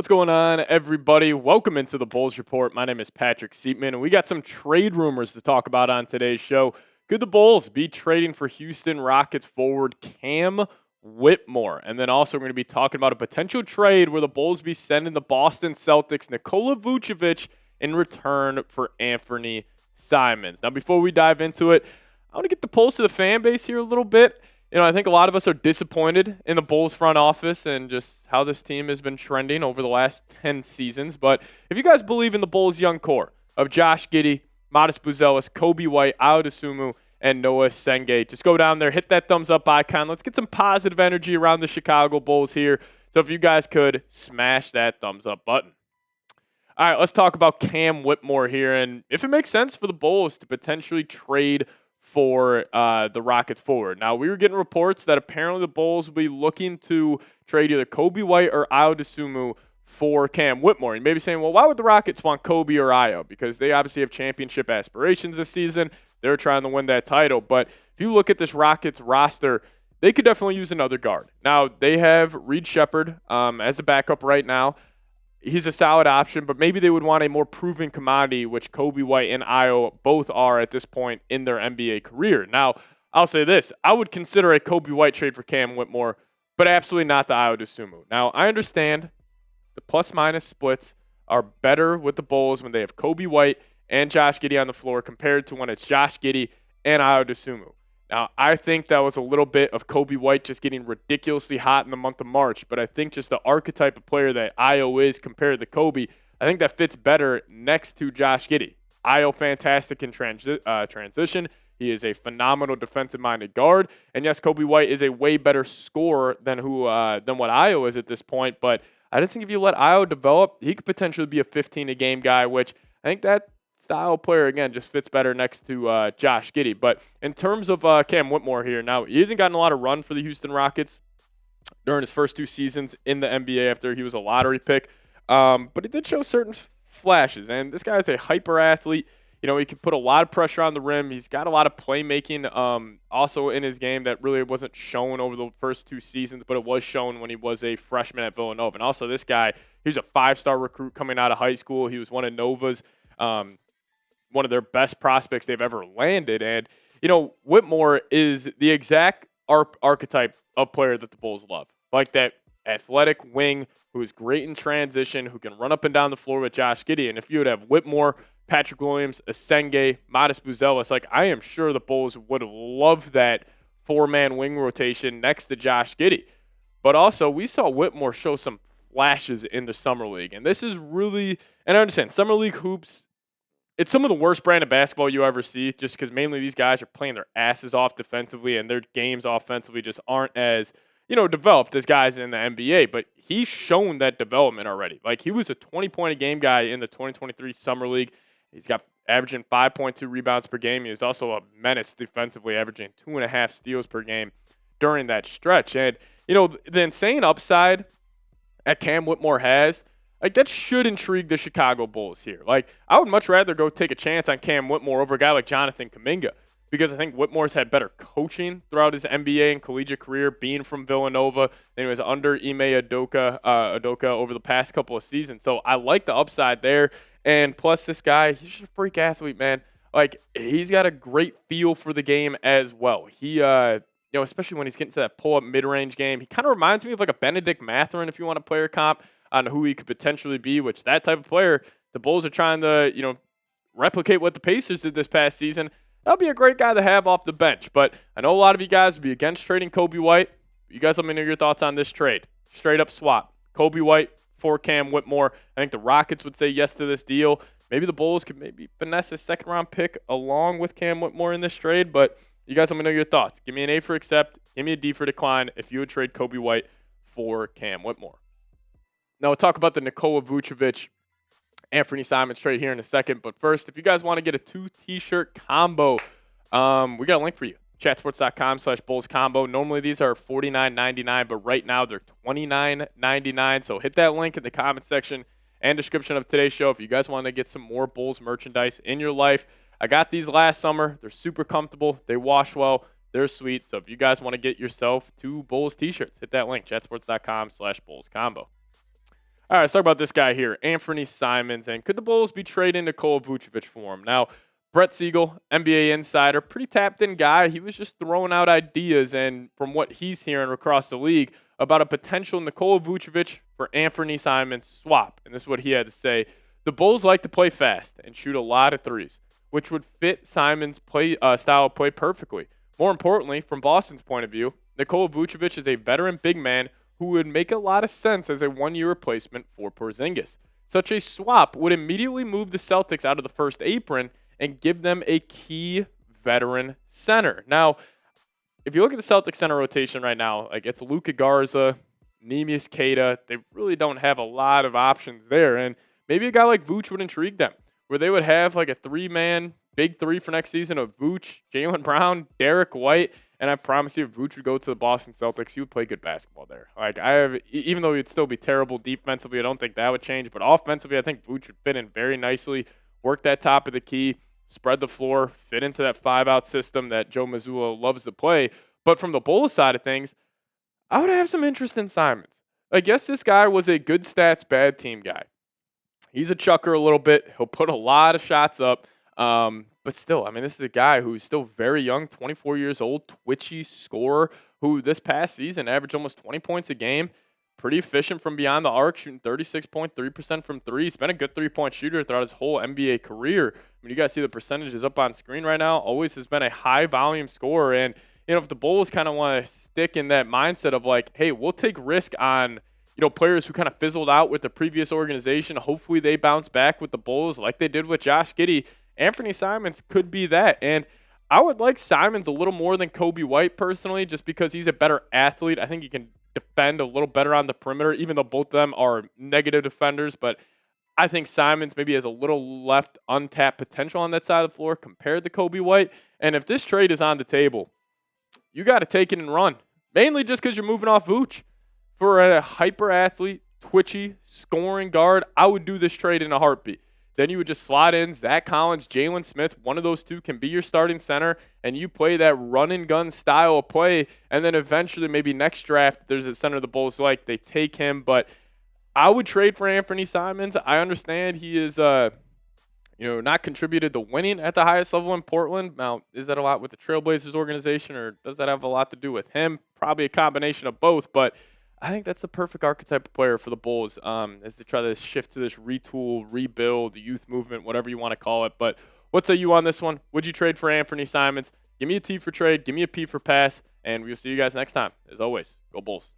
going on, everybody? Welcome into the Bulls Report. My name is Patrick Siepman, and we got some trade rumors to talk about on today's show. Could the Bulls be trading for Houston Rockets forward Cam Whitmore? And then also we're going to be talking about a potential trade where the Bulls be sending the Boston Celtics Nikola Vucevic in return for Anfernee Simons. Now, before we dive into it, I want to get the pulse of the fan base here a little bit. I think a lot of us are disappointed in the Bulls front office and just how this team has been trending over the last 10 seasons. But if you guys believe in the Bulls' young core of Josh Giddey, Modest Buzelis, Coby White, Ayo Dosunmu, and Noah Senge, just go down there, hit that thumbs up icon. Let's get some positive energy around the Chicago Bulls here. So if you guys could smash that thumbs up button. All right, let's talk about Cam Whitmore here and if it makes sense for the Bulls to potentially trade for the Rockets forward. Now, we were getting reports that apparently the Bulls will be looking to trade either Coby White or Ayo Dosunmu for Cam Whitmore. You may be saying, well, why would the Rockets want Coby or Ayo? Because they obviously have championship aspirations this season. They're trying to win that title. But if you look at this Rockets roster, they could definitely use another guard. Now, they have Reed Sheppard as a backup right now. He's a solid option, but maybe they would want a more proven commodity, which Coby White and Ayo both are at this point in their NBA career. Now, I'll say this. I would consider a Coby White trade for Cam Whitmore, but absolutely not the Ayo Dosunmu. Now, I understand the plus-minus splits are better with the Bulls when they have Coby White and Josh Giddey on the floor compared to when it's Josh Giddey and Ayo Dosunmu. Now, I think that was a little bit of Coby White just getting ridiculously hot in the month of March, but I think just the archetype of player that Ayo is compared to Coby, I think that fits better next to Josh Giddey. Ayo fantastic in transition. He is a phenomenal defensive-minded guard, and yes, Coby White is a way better scorer than what Ayo is at this point, but I just think if you let Ayo develop, he could potentially be a 15-a-game guy, which I think that style player, again, just fits better next to Josh Giddey. But in terms of Cam Whitmore here, now, he hasn't gotten a lot of run for the Houston Rockets during his first two seasons in the NBA after he was a lottery pick. But he did show certain flashes. And this guy is a hyper athlete. He can put a lot of pressure on the rim. He's got a lot of playmaking also in his game that really wasn't shown over the first two seasons, but it was shown when he was a freshman at Villanova. And also this guy, he's a 5-star recruit coming out of high school. He was one of Nova's one of their best prospects they've ever landed. And, Whitmore is the exact archetype of player that the Bulls love. Like that athletic wing who is great in transition, who can run up and down the floor with Josh Giddey. And if you would have Whitmore, Patrick Williams, Senge, Modest Buzelis, I am sure the Bulls would love that 4-man wing rotation next to Josh Giddey. But also, we saw Whitmore show some flashes in the Summer League. And this is really, and I understand, Summer League hoops, it's some of the worst brand of basketball you ever see just because mainly these guys are playing their asses off defensively and their games offensively just aren't as, developed as guys in the NBA. But he's shown that development already. He was a 20-point-a-game guy in the 2023 Summer League. He's got averaging 5.2 rebounds per game. He was also a menace defensively, averaging 2.5 steals per game during that stretch. And, the insane upside that Cam Whitmore has, that should intrigue the Chicago Bulls here. I would much rather go take a chance on Cam Whitmore over a guy like Jonathan Kuminga because I think Whitmore's had better coaching throughout his NBA and collegiate career, being from Villanova, than he was under Ime Udoka over the past couple of seasons. So I like the upside there. And plus this guy, he's just a freak athlete, man. He's got a great feel for the game as well. He, especially when he's getting to that pull-up mid-range game, he kind of reminds me of a Benedict Mathurin if you want a player comp on who he could potentially be, which that type of player, the Bulls are trying to, replicate what the Pacers did this past season. That'll be a great guy to have off the bench. But I know a lot of you guys would be against trading Coby White. You guys let me know your thoughts on this trade. Straight up swap. Coby White for Cam Whitmore. I think the Rockets would say yes to this deal. Maybe the Bulls could maybe finesse a second-round pick along with Cam Whitmore in this trade. But you guys let me know your thoughts. Give me an A for accept. Give me a D for decline if you would trade Coby White for Cam Whitmore. Now, we'll talk about the Nikola Vucevic, Anfernee Simons trade here in a second. But first, if you guys want to get a 2 t-shirt combo, we got a link for you. Chatsports.com/Bulls combo. Normally, these are $49.99, but right now they're $29.99. So hit that link in the comment section and description of today's show if you guys want to get some more Bulls merchandise in your life. I got these last summer. They're super comfortable. They wash well. They're sweet. So if you guys want to get yourself 2 Bulls t-shirts, hit that link, chatsports.com/Bulls combo. All right, let's talk about this guy here, Anfernee Simons, and could the Bulls be trading Nikola Vucevic for him? Now, Brett Siegel, NBA insider, pretty tapped-in guy. He was just throwing out ideas, and from what he's hearing across the league, about a potential Nikola Vucevic for Anfernee Simons swap. And this is what he had to say. The Bulls like to play fast and shoot a lot of threes, which would fit Simons' play style of play perfectly. More importantly, from Boston's point of view, Nikola Vucevic is a veteran big man who would make a lot of sense as a one-year replacement for Porzingis. Such a swap would immediately move the Celtics out of the first apron and give them a key veteran center. Now, if you look at the Celtics center rotation right now, like it's Luka Garza, Neemias Queta, they really don't have a lot of options there. And maybe a guy like Vooch would intrigue them, where they would have like a three-man big three for next season of Vooch, Jaylen Brown, Derek White, and I promise you, if Vooch would go to the Boston Celtics, he would play good basketball there. Like even though he'd still be terrible defensively, I don't think that would change. But offensively, I think Vooch would fit in very nicely, work that top of the key, spread the floor, fit into that 5-out system that Joe Mazzulla loves to play. But from the Bulls side of things, I would have some interest in Simons. I guess this guy was a good stats, bad team guy. He's a chucker a little bit. He'll put a lot of shots up. But still, I mean, this is a guy who's still very young, 24 years old, twitchy scorer, who this past season averaged almost 20 points a game. Pretty efficient from beyond the arc, shooting 36.3% from three. He's been a good three-point shooter throughout his whole NBA career. I mean, you guys see the percentages up on screen right now. Always has been a high-volume scorer. And, if the Bulls kind of want to stick in that mindset of like, hey, we'll take risk on, players who kind of fizzled out with the previous organization. Hopefully they bounce back with the Bulls like they did with Josh Giddey. Anfernee Simons could be that. And I would like Simons a little more than Coby White personally, just because he's a better athlete. I think he can defend a little better on the perimeter, even though both of them are negative defenders. But I think Simons maybe has a little left untapped potential on that side of the floor compared to Coby White. And if this trade is on the table, you got to take it and run. Mainly just because you're moving off Vooch. For a hyper athlete, twitchy, scoring guard, I would do this trade in a heartbeat. Then you would just slot in Zach Collins, Jalen Smith. One of those two can be your starting center, and you play that run-and-gun style of play. And then eventually, maybe next draft, there's a center the Bulls like. They take him. But I would trade for Anfernee Simons. I understand he is, not contributed to winning at the highest level in Portland. Now, is that a lot with the Trailblazers organization, or does that have a lot to do with him? Probably a combination of both, but I think that's the perfect archetype of player for the Bulls, as they try to shift to this retool, rebuild, youth movement, whatever you want to call it. But what say you on this one? Would you trade for Anfernee Simons? Give me a T for trade. Give me a P for pass. And we'll see you guys next time. As always, go Bulls.